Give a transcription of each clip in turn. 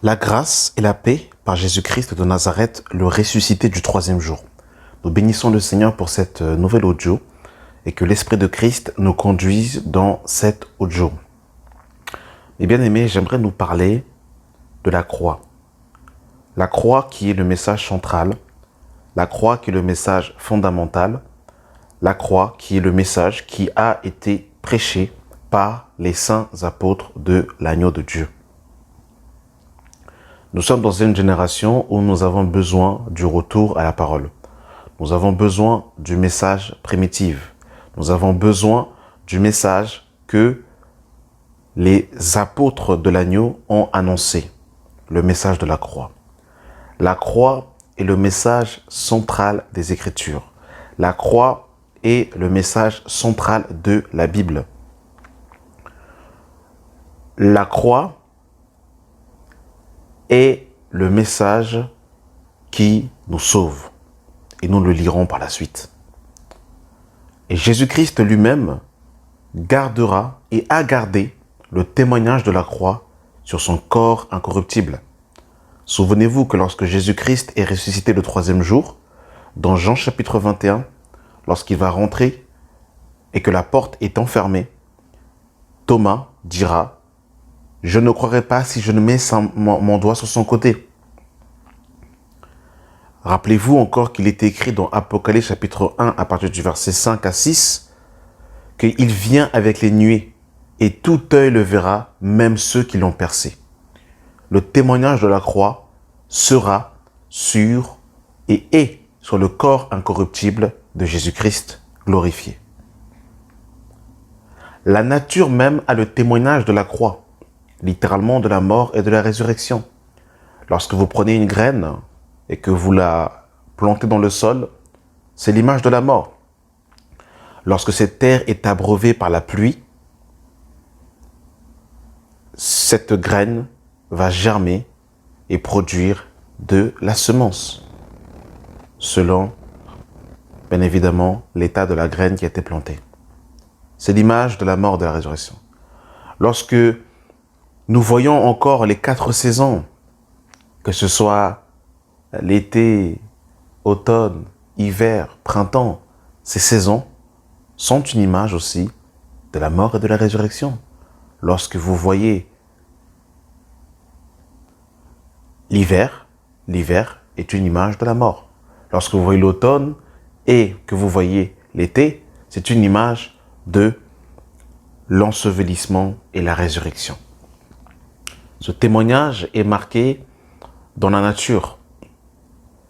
La grâce et la paix par Jésus-Christ de Nazareth, le ressuscité du troisième jour. Nous bénissons le Seigneur pour cette nouvelle audio et que l'Esprit de Christ nous conduise dans cette audio. Mes bien-aimés, j'aimerais nous parler de la croix. La croix qui est le message central, la croix qui est le message fondamental, la croix qui est le message qui a été prêché par les saints apôtres de l'agneau de Dieu. Nous sommes dans une génération où nous avons besoin du retour à la parole. Nous avons besoin du message primitif. Nous avons besoin du message que les apôtres de l'agneau ont annoncé, le message de la croix. La croix est le message central des Écritures. La croix est le message central de la Bible. La croix est le message qui nous sauve. Et nous le lirons par la suite. Et Jésus-Christ lui-même gardera et a gardé le témoignage de la croix sur son corps incorruptible. Souvenez-vous que lorsque Jésus-Christ est ressuscité le troisième jour, dans Jean chapitre 21, lorsqu'il va rentrer et que la porte est enfermée, Thomas dira « Je ne croirai pas si je ne mets mon doigt sur son côté ». Rappelez-vous encore qu'il est écrit dans Apocalypse chapitre 1 à partir du verset 5 à 6 qu'il vient avec les nuées et tout œil le verra, même ceux qui l'ont percé. Le témoignage de la croix sera sur et est sur le corps incorruptible de Jésus-Christ glorifié. La nature même a le témoignage de la croix, littéralement de la mort et de la résurrection. Lorsque vous prenez une graine et que vous la plantez dans le sol, c'est l'image de la mort. Lorsque cette terre est abreuvée par la pluie, cette graine va germer et produire de la semence, selon, bien évidemment, l'état de la graine qui a été plantée. C'est l'image de la mort et de la résurrection. Lorsque nous voyons encore les 4 saisons, que ce soit l'été, automne, hiver, printemps, ces saisons sont une image aussi de la mort et de la résurrection. Lorsque vous voyez l'hiver est une image de la mort. Lorsque vous voyez l'automne et que vous voyez l'été, c'est une image de l'ensevelissement et la résurrection. Ce témoignage est marqué dans la nature.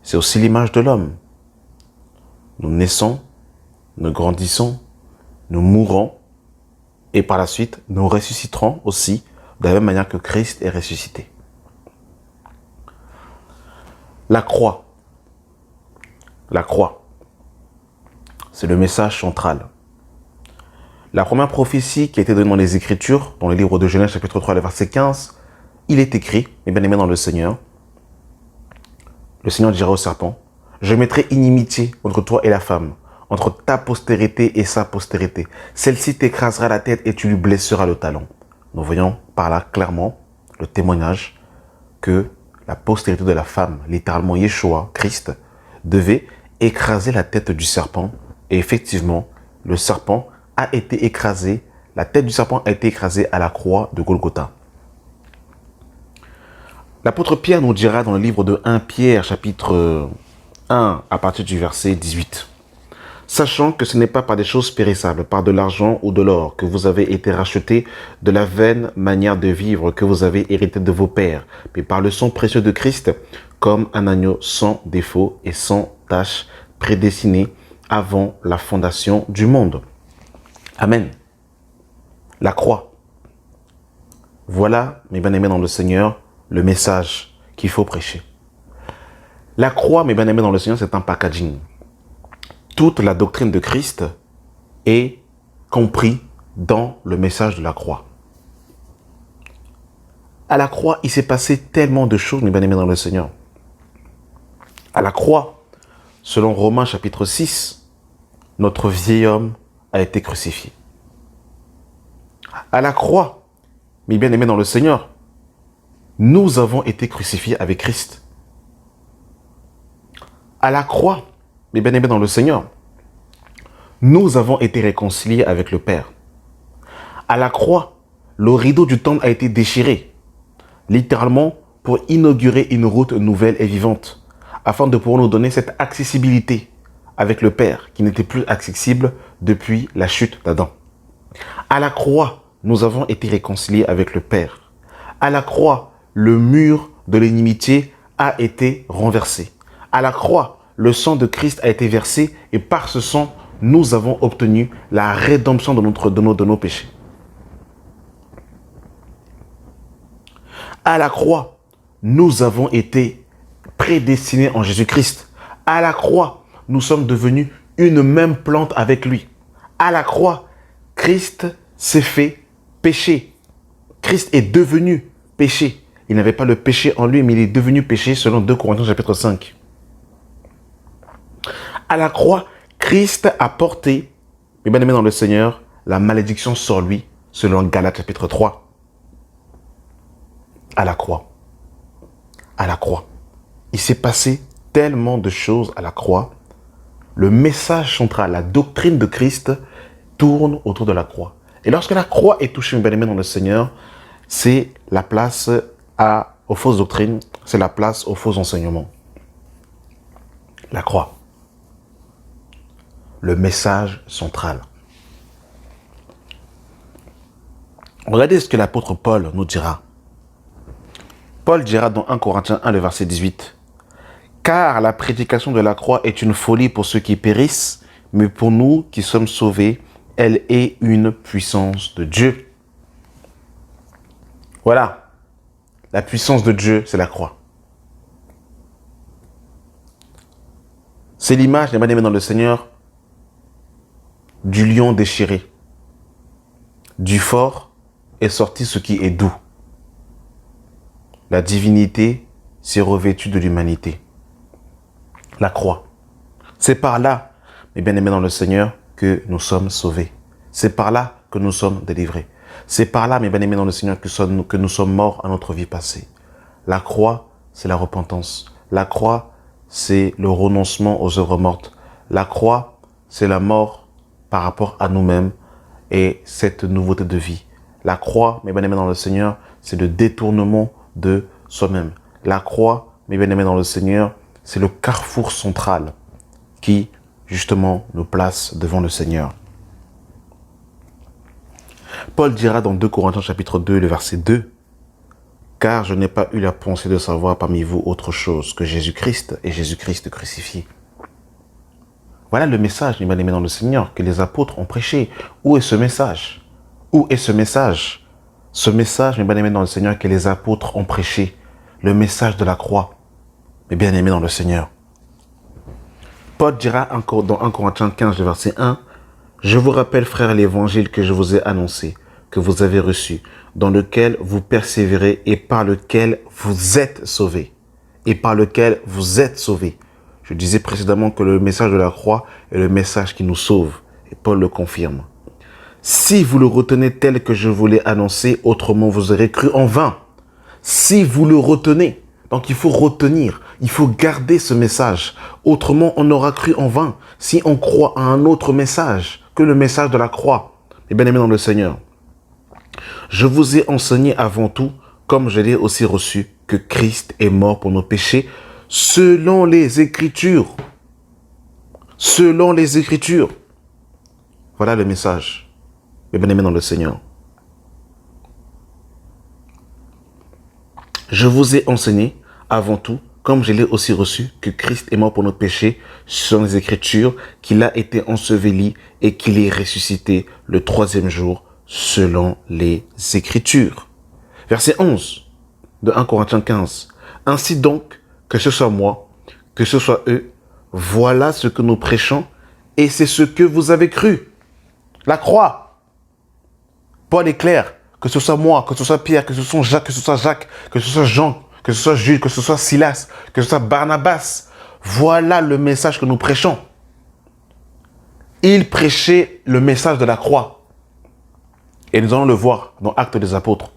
C'est aussi l'image de l'homme. Nous naissons, nous grandissons, nous mourrons et par la suite, nous ressusciterons aussi de la même manière que Christ est ressuscité. La croix, c'est le message central. La première prophétie qui a été donnée dans les Écritures, dans le livre de Genèse chapitre 3, le verset 15, il est écrit, mes bien-aimés dans le Seigneur dira au serpent, « Je mettrai inimitié entre toi et la femme, entre ta postérité et sa postérité. Celle-ci t'écrasera la tête et tu lui blesseras le talon. » Nous voyons par là clairement le témoignage que la postérité de la femme, littéralement Yeshua, Christ, devait écraser la tête du serpent. Et effectivement, le serpent a été écrasé, la tête du serpent a été écrasée à la croix de Golgotha. L'apôtre Pierre nous dira dans le livre de 1 Pierre, chapitre 1, à partir du verset 18. « Sachant que ce n'est pas par des choses périssables, par de l'argent ou de l'or, que vous avez été rachetés de la vaine manière de vivre que vous avez hérité de vos pères, mais par le sang précieux de Christ, comme un agneau sans défaut et sans tache, prédestiné avant la fondation du monde. » Amen. La croix. Voilà, mes bien-aimés dans le Seigneur, le message qu'il faut prêcher. La croix, mes bien-aimés dans le Seigneur, c'est un packaging. Toute la doctrine de Christ est comprise dans le message de la croix. À la croix, il s'est passé tellement de choses, mes bien-aimés dans le Seigneur. À la croix, selon Romains chapitre 6, notre vieil homme a été crucifié. À la croix, mes bien-aimés dans le Seigneur, nous avons été crucifiés avec Christ. À la croix, mes bien-aimés dans le Seigneur, nous avons été réconciliés avec le Père. À la croix, le rideau du temple a été déchiré, littéralement pour inaugurer une route nouvelle et vivante, afin de pouvoir nous donner cette accessibilité avec le Père qui n'était plus accessible depuis la chute d'Adam. À la croix, nous avons été réconciliés avec le Père. À la croix, le mur de l'inimitié a été renversé. À la croix, le sang de Christ a été versé et par ce sang, nous avons obtenu la rédemption de nos péchés. À la croix, nous avons été prédestinés en Jésus-Christ. À la croix, nous sommes devenus une même plante avec lui. À la croix, Christ s'est fait péché. Christ est devenu péché. Il n'avait pas le péché en lui, mais il est devenu péché selon 2 Corinthiens chapitre 5. À la croix, Christ a porté, mes bien-aimés dans le Seigneur, la malédiction sur lui, selon Galates chapitre 3. À la croix. À la croix. Il s'est passé tellement de choses à la croix. Le message central, la doctrine de Christ tourne autour de la croix. Et lorsque la croix est touchée, mes bien-aimés dans le Seigneur, c'est la place aux fausses doctrines, c'est la place aux faux enseignements. La croix. Le message central. Regardez ce que l'apôtre Paul nous dira. Paul dira dans 1 Corinthiens 1, le verset 18. « Car la prédication de la croix est une folie pour ceux qui périssent, mais pour nous qui sommes sauvés, elle est une puissance de Dieu. » Voilà. La puissance de Dieu, c'est la croix. C'est l'image, les bien-aimés dans le Seigneur, du lion déchiré. Du fort est sorti ce qui est doux. La divinité s'est revêtue de l'humanité. La croix. C'est par là, mes bien-aimés dans le Seigneur, que nous sommes sauvés. C'est par là que nous sommes délivrés. C'est par là, mes bien-aimés dans le Seigneur, que nous sommes morts à notre vie passée. La croix, c'est la repentance. La croix, c'est le renoncement aux œuvres mortes. La croix, c'est la mort par rapport à nous-mêmes et cette nouveauté de vie. La croix, mes bien-aimés dans le Seigneur, c'est le détournement de soi-même. La croix, mes bien-aimés dans le Seigneur, c'est le carrefour central qui, justement, nous place devant le Seigneur. Paul dira dans 2 Corinthiens chapitre 2, le verset 2, « Car je n'ai pas eu la pensée de savoir parmi vous autre chose que Jésus-Christ et Jésus-Christ crucifié. » Voilà le message, mes bien-aimés dans le Seigneur, que les apôtres ont prêché. Où est ce message? Où est ce message? Ce message, mes bien-aimés dans le Seigneur, que les apôtres ont prêché. Le message de la croix, mes bien-aimés dans le Seigneur. Paul dira encore dans 1 Corinthiens 15, verset 1, « Je vous rappelle, frères, l'évangile que je vous ai annoncé, que vous avez reçu, dans lequel vous persévérez et par lequel vous êtes sauvés. » Et par lequel vous êtes sauvés. Je disais précédemment que le message de la croix est le message qui nous sauve. Et Paul le confirme. Si vous le retenez tel que je vous l'ai annoncé, autrement vous aurez cru en vain. Si vous le retenez, donc il faut retenir, il faut garder ce message. Autrement, on aura cru en vain si on croit à un autre message que le message de la croix. Et bien aimé dans le Seigneur, je vous ai enseigné avant tout, comme je l'ai aussi reçu, que Christ est mort pour nos péchés, selon les Écritures. Selon les Écritures. Voilà le message. Mes bien-aimés dans le Seigneur. Je vous ai enseigné, avant tout, comme je l'ai aussi reçu, que Christ est mort pour nos péchés, selon les Écritures, qu'il a été enseveli et qu'il est ressuscité le 3e jour, selon les Écritures. Verset 11 de 1 Corinthiens 15. Ainsi donc, que ce soit moi, que ce soit eux, voilà ce que nous prêchons et c'est ce que vous avez cru. La croix. Paul est clair, que ce soit moi, que ce soit Pierre, que ce soit Jacques, que ce soit Jacques, que ce soit Jean, que ce soit Jules, que ce soit Silas, que ce soit Barnabas. Voilà le message que nous prêchons. Ils prêchaient le message de la croix. Et nous allons le voir dans Actes des Apôtres.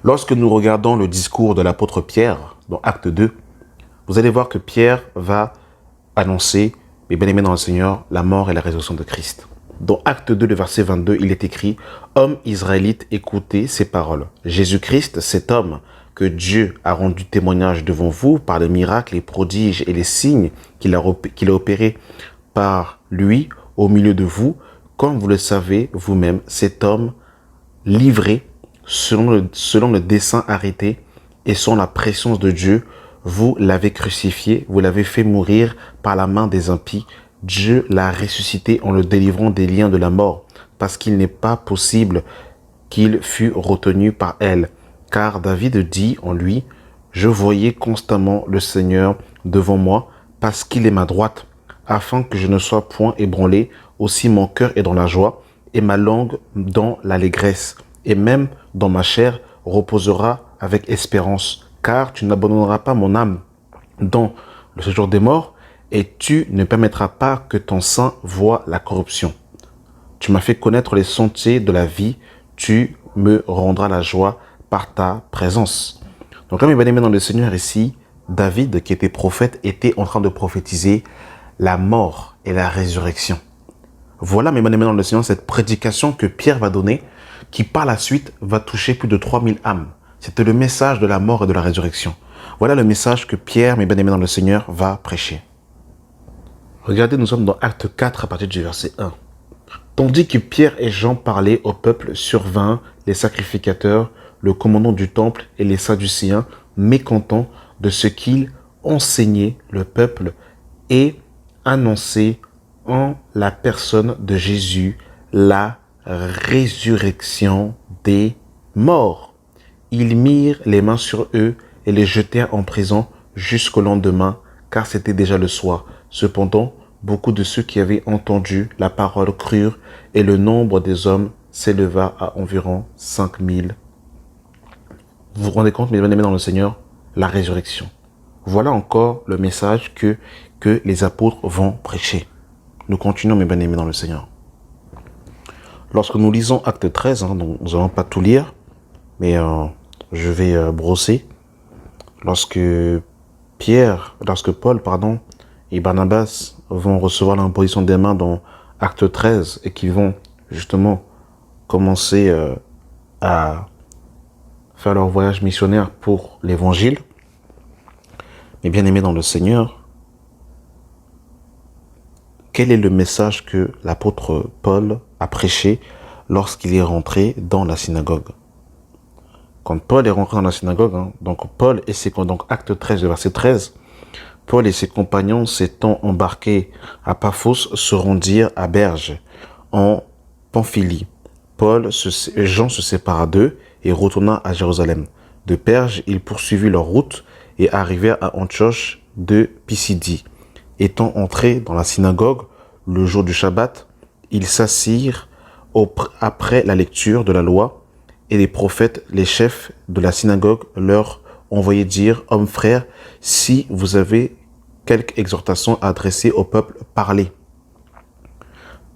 Lorsque nous regardons le discours de l'apôtre Pierre, dans Acte 2, vous allez voir que Pierre va annoncer, mes bien-aimés dans le Seigneur, la mort et la résurrection de Christ. Dans Acte 2, le verset 22, il est écrit « Hommes israélites, écoutez ces paroles. Jésus-Christ, cet homme que Dieu a rendu témoignage devant vous par les miracles, les prodiges et les signes qu'il a opérés par lui au milieu de vous, comme vous le savez vous-même, cet homme livré selon le dessein arrêté et selon la préscience de Dieu, vous l'avez crucifié, vous l'avez fait mourir par la main des impies. Dieu l'a ressuscité en le délivrant des liens de la mort, parce qu'il n'est pas possible qu'il fût retenu par elle. Car David dit en lui, « Je voyais constamment le Seigneur devant moi, parce qu'il est ma droite, afin que je ne sois point ébranlé. Aussi mon cœur est dans la joie, et ma langue dans l'allégresse. Et même dans ma chair reposera avec espérance, car tu n'abandonneras pas mon âme dans le séjour des morts, et tu ne permettras pas que ton sein voie la corruption. Tu m'as fait connaître les sentiers de la vie, tu me rendras la joie par ta présence. » Donc là, mes bien-aimés dans le Seigneur, ici, David, qui était prophète, était en train de prophétiser la mort et la résurrection. Voilà, mes bien-aimés dans le Seigneur, cette prédication que Pierre va donner, qui par la suite va toucher plus de 3000 âmes. C'était le message de la mort et de la résurrection. Voilà le message que Pierre, mes bien-aimés dans le Seigneur, va prêcher. Regardez, nous sommes dans Acte 4 à partir du verset 1. Tandis que Pierre et Jean parlaient au peuple, survinrent les sacrificateurs, le commandant du temple et les sadducéens, mécontents de ce qu'ils enseignaient le peuple et annonçaient en la personne de Jésus la résurrection des morts. Ils mirent les mains sur eux et les jetèrent en prison jusqu'au lendemain, car c'était déjà le soir. Cependant, beaucoup de ceux qui avaient entendu la parole crurent, et le nombre des hommes s'éleva à environ 5000. Vous vous rendez compte, mes bien-aimés dans le Seigneur, la résurrection. Voilà encore le message que les apôtres vont prêcher. Nous continuons, mes bien-aimés dans le Seigneur. Lorsque nous lisons Acte 13, nous n'allons pas tout lire, mais je vais brosser. Lorsque Paul, et Barnabas vont recevoir l'imposition des mains dans Acte 13 et qu'ils vont justement commencer à faire leur voyage missionnaire pour l'évangile, mes bien-aimés dans le Seigneur, quel est le message que l'apôtre Paul a prêché lorsqu'il est rentré dans la synagogue? Quand Paul est rentré dans la synagogue, donc Acte 13, verset 13, Paul et ses compagnons s'étant embarqués à Paphos se rendirent à Berge, en Pamphylie. Jean se sépara d'eux et retourna à Jérusalem. De Perge, ils poursuivirent leur route et arrivèrent à Antioche de Pisidie. Étant entrés dans la synagogue le jour du Shabbat, ils s'assirent après la lecture de la loi, et les prophètes, les chefs de la synagogue, leur envoyaient dire « Hommes frères, si vous avez quelque exhortation à adresser au peuple, parlez. »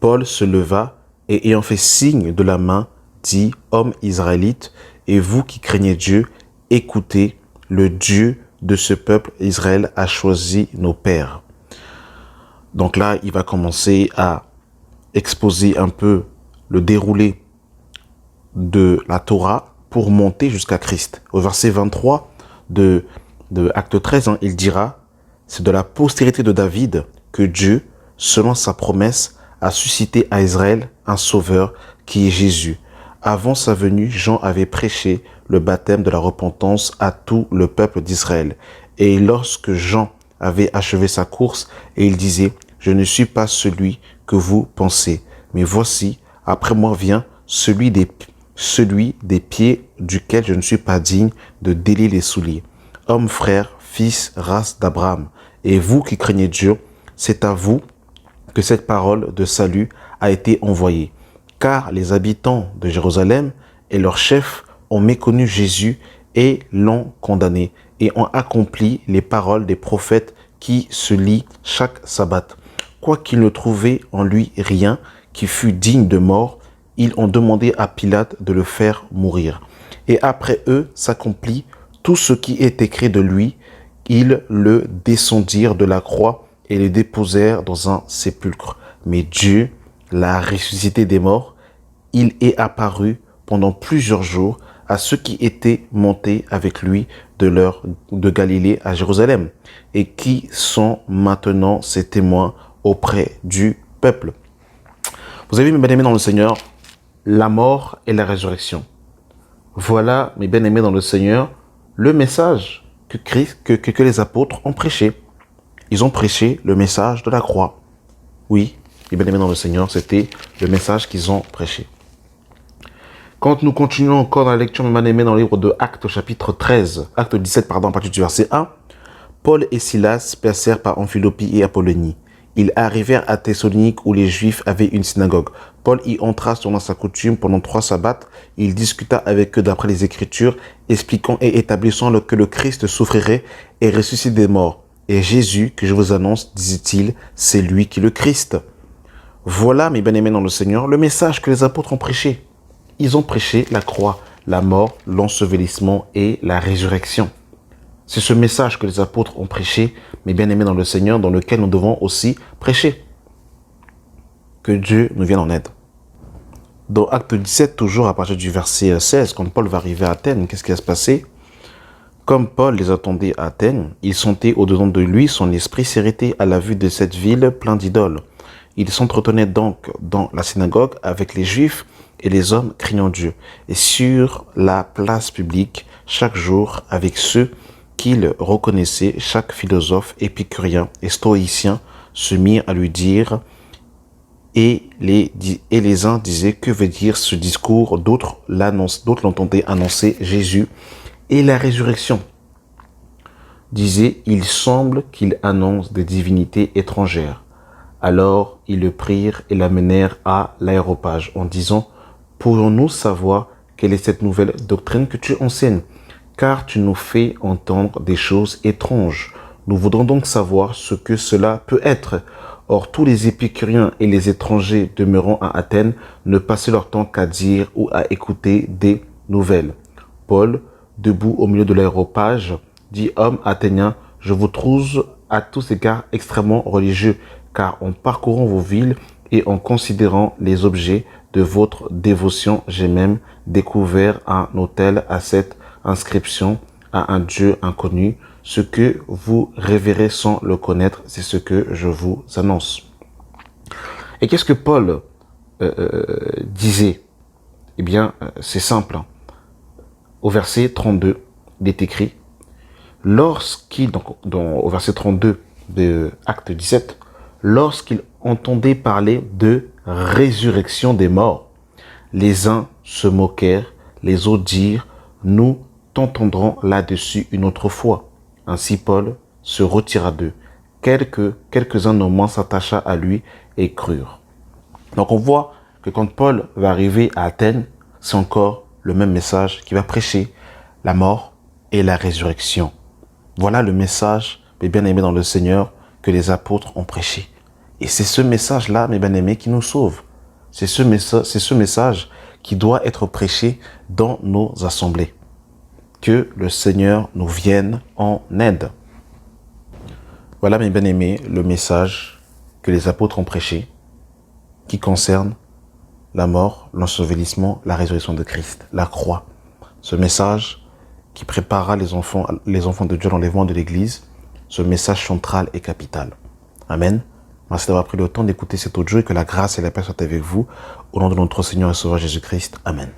Paul se leva et ayant fait signe de la main, dit « Hommes israélites, et vous qui craignez Dieu, écoutez, le Dieu de ce peuple, Israël, a choisi nos pères. » Donc là, il va commencer à exposer un peu le déroulé de la Torah pour monter jusqu'à Christ. Au verset 23 de Acte 13, il dira « C'est de la postérité de David que Dieu, selon sa promesse, a suscité à Israël un sauveur qui est Jésus. Avant sa venue, Jean avait prêché le baptême de la repentance à tout le peuple d'Israël. Et lorsque Jean avait achevé sa course, et il disait « Je ne suis pas celui que vous pensez, mais voici, après moi vient celui des pieds duquel je ne suis pas digne de délier les souliers. Hommes, frères, fils, race d'Abraham, et vous qui craignez Dieu, c'est à vous que cette parole de salut a été envoyée. Car les habitants de Jérusalem et leurs chefs ont méconnu Jésus et l'ont condamné, et ont accompli les paroles des prophètes qui se lient chaque sabbat. Quoiqu'ils ne trouvaient en lui rien qui fût digne de mort, ils ont demandé à Pilate de le faire mourir. Et après eux s'accomplit tout ce qui est écrit de lui. Ils le descendirent de la croix et le déposèrent dans un sépulcre. Mais Dieu l'a ressuscité des morts. Il est apparu pendant plusieurs jours à ceux qui étaient montés avec lui de Galilée à Jérusalem et qui sont maintenant ses témoins auprès du peuple. Vous avez vu, mes bien-aimés dans le Seigneur, la mort et la résurrection. Voilà, mes bien-aimés dans le Seigneur, le message que les apôtres ont prêché. Ils ont prêché le message de la croix. Oui, mes bien-aimés dans le Seigneur, c'était le message qu'ils ont prêché. Quand nous continuons encore dans la lecture, mes bien-aimés, dans le livre de Actes, chapitre 13, Acte 17, à partir du verset 1, Paul et Silas passèrent par Amphilochie et Apollonie. Ils arrivèrent à Thessalonique où les Juifs avaient une synagogue. Paul y entra selon sa coutume pendant 3 sabbats. Il discuta avec eux d'après les Écritures, expliquant et établissant que le Christ souffrirait et ressuscite des morts. Et Jésus, que je vous annonce, disait-il, c'est lui qui est le Christ. Voilà, mes bien-aimés dans le Seigneur, le message que les apôtres ont prêché. Ils ont prêché la croix, la mort, l'ensevelissement et la résurrection. C'est ce message que les apôtres ont prêché, mes bien-aimés dans le Seigneur, dans lequel nous devons aussi prêcher. Que Dieu nous vienne en aide. Dans Acte 17, toujours à partir du verset 16, quand Paul va arriver à Athènes, qu'est-ce qui va se passer? Comme Paul les attendait à Athènes, il sentait au-dedans de lui son esprit s'irriter à la vue de cette ville pleine d'idoles. Il s'entretenait donc dans la synagogue avec les Juifs et les hommes craignant Dieu, et sur la place publique, chaque jour, avec ceux qu'il reconnaissait, chaque philosophe épicurien et stoïcien se mirent à lui dire, et les uns disaient, que veut dire ce discours? D'autres l'entendaient annoncer Jésus et la résurrection. Disaient, il semble qu'il annonce des divinités étrangères. Alors ils le prirent et l'amenèrent à l'aéropage en disant, pourrions-nous savoir quelle est cette nouvelle doctrine que tu enseignes? Car tu nous fais entendre des choses étranges. Nous voudrons donc savoir ce que cela peut être. Or, tous les épicuriens et les étrangers demeurant à Athènes ne passaient leur temps qu'à dire ou à écouter des nouvelles. Paul, debout au milieu de l'aéropage, dit, hommes athéniens, je vous trouve à tous égards extrêmement religieux, car en parcourant vos villes et en considérant les objets de votre dévotion, j'ai même découvert un autel à cette inscription à un Dieu inconnu. Ce que vous révérez sans le connaître, c'est ce que je vous annonce. Et qu'est-ce que Paul disait? Eh bien, c'est simple. Au verset 32, il est écrit, au verset 32 de Acte 17, lorsqu'il entendait parler de résurrection des morts, les uns se moquèrent, les autres dirent, nous t'entendrons là-dessus une autre fois. Ainsi Paul se retira d'eux. Quelques-uns néanmoins s'attacha à lui et crurent. Donc on voit que quand Paul va arriver à Athènes, c'est encore le même message qui va prêcher la mort et la résurrection. Voilà le message, mes bien-aimés dans le Seigneur, que les apôtres ont prêché. Et c'est ce message-là, mes bien-aimés, qui nous sauve. C'est ce message qui doit être prêché dans nos assemblées. Que le Seigneur nous vienne en aide. Voilà, mes bien-aimés, le message que les apôtres ont prêché, qui concerne la mort, l'ensevelissement, la résurrection de Christ, la croix. Ce message qui préparera les enfants de Dieu à l'enlèvement de l'Église, ce message central et capital. Amen. Merci d'avoir pris le temps d'écouter cet audio et que la grâce et la paix soient avec vous. Au nom de notre Seigneur et Sauveur Jésus-Christ. Amen.